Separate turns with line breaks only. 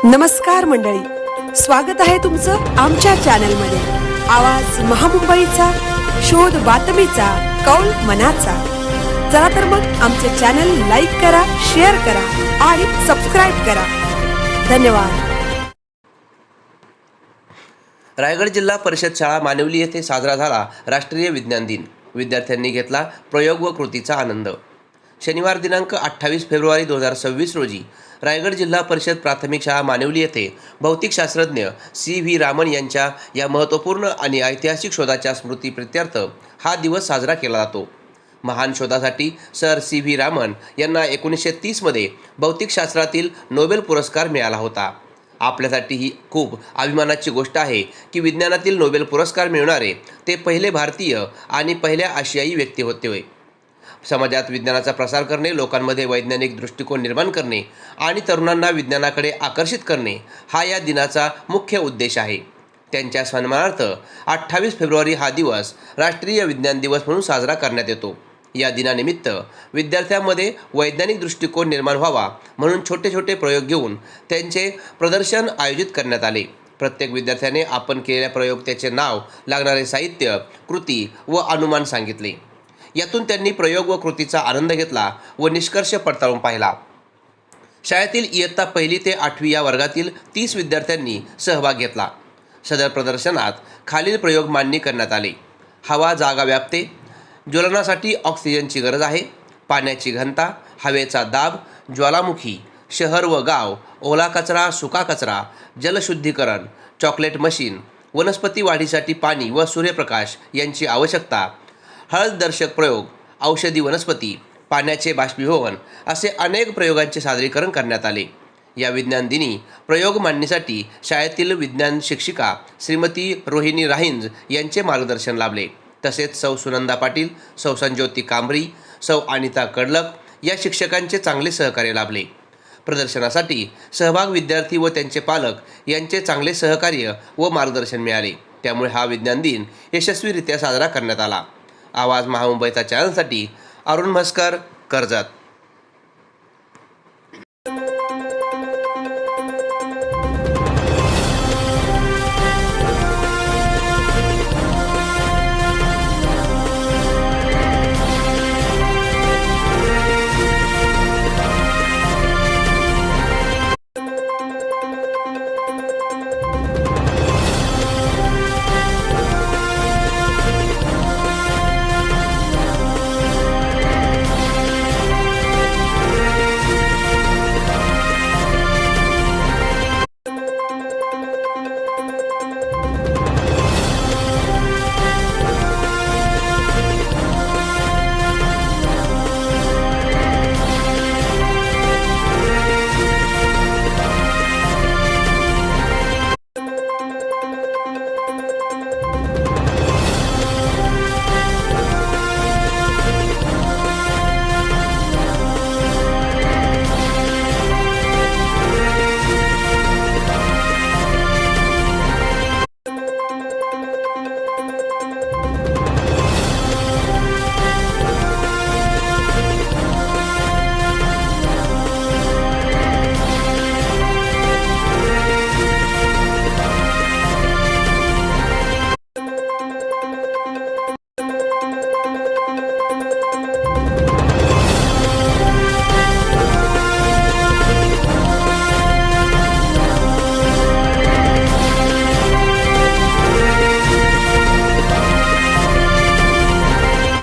नमस्कार मंडळी, स्वागत आहे तुमचं आमच्या चॅनलमध्ये। आवाज महामुंबईचा, शोध बातमीचा, कौल मनाचा। चला तर मग आमचे चॅनल लाईक करा, शेअर करा आणि सबस्क्राइब करा। धन्यवाद।
रायगड जिल्हा परिषद शाळा मानिवली येथे साजरा झाला राष्ट्रीय विज्ञान दिन। विद्यार्थ्यांनी घेतला प्रयोग व कृतीचा आनंद। शनिवार दिनांक 28 फेब्रुवारी 2026 रोजी रायगड जिल्हा परिषद प्राथमिक शाळा मानिवली येथे भौतिकशास्त्रज्ञ CV रामन यांच्या या महत्त्वपूर्ण आणि ऐतिहासिक शोधाच्या स्मृतीप्रित्यर्थ हा दिवस साजरा केला जातो। महान शोधासाठी सर CV रामन यांना 1930 मध्ये भौतिकशास्त्रातील नोबेल पुरस्कार मिळाला होता। आपल्यासाठी ही खूप अभिमानाची गोष्ट आहे की विज्ञानातील नोबेल पुरस्कार मिळवणारे ते पहिले भारतीय आणि पहिल्या आशियाई व्यक्ती होते। समाजात विज्ञानाचा प्रसार करणे, लोकांमध्ये वैज्ञानिक दृष्टिकोन निर्माण करणे आणि तरुणांना विज्ञानाकडे आकर्षित करणे हा या दिनाचा मुख्य उद्देश आहे। त्यांच्या सन्मानार्थ 28 फेब्रुवारी हा दिवस राष्ट्रीय विज्ञान दिवस म्हणून साजरा करण्यात येतो। या दिनानिमित्त विद्यार्थ्यांमध्ये वैज्ञानिक दृष्टिकोन निर्माण व्हावा म्हणून छोटे छोटे प्रयोग घेऊन त्यांचे प्रदर्शन आयोजित करण्यात आले। प्रत्येक विद्यार्थ्याने आपण केलेल्या प्रयोग, त्याचे नाव, लागणारे साहित्य, कृती व अनुमान सांगितले। यातून त्यांनी प्रयोग व कृतीचा आनंद घेतला व निष्कर्ष पडताळून पाहिला। शाळेतील इयत्ता 1ली ते 8वी या वर्गातील 30 विद्यार्थ्यांनी सहभाग घेतला। सदर प्रदर्शनात खालील प्रयोग मांडणी करण्यात आले। हवा जागा व्यापते, ज्वलनासाठी ऑक्सिजनची गरज आहे, पाण्याची घनता, हवेचा दाब, ज्वालामुखी, शहर व गाव, ओला कचरा सुका कचरा, जलशुद्धीकरण, चॉकलेट मशीन, वनस्पती वाढीसाठी पाणी व सूर्यप्रकाश यांची आवश्यकता, हळददर्शक प्रयोग, औषधी वनस्पती, पाण्याचे बाष्पीभवन असे अनेक प्रयोगांचे सादरीकरण करण्यात आले। या विज्ञान दिनी प्रयोग मांडणीसाठी शाळेतील विज्ञान शिक्षिका श्रीमती रोहिणी राहिंज यांचे मार्गदर्शन लाभले। तसेच सौ सुनंदा पाटील, सौ संज्योती कांबरी, सौ अनिता कडलक या शिक्षकांचे चांगले सहकार्य लाभले। प्रदर्शनासाठी सहभाग विद्यार्थी व त्यांचे पालक यांचे चांगले सहकार्य व मार्गदर्शन मिळाले। त्यामुळे हा विज्ञान दिन यशस्वीरित्या साजरा करण्यात आला। आवाज महामुंबईचा चॅनलसाठी अरुण म्हस्कर, कर्जत।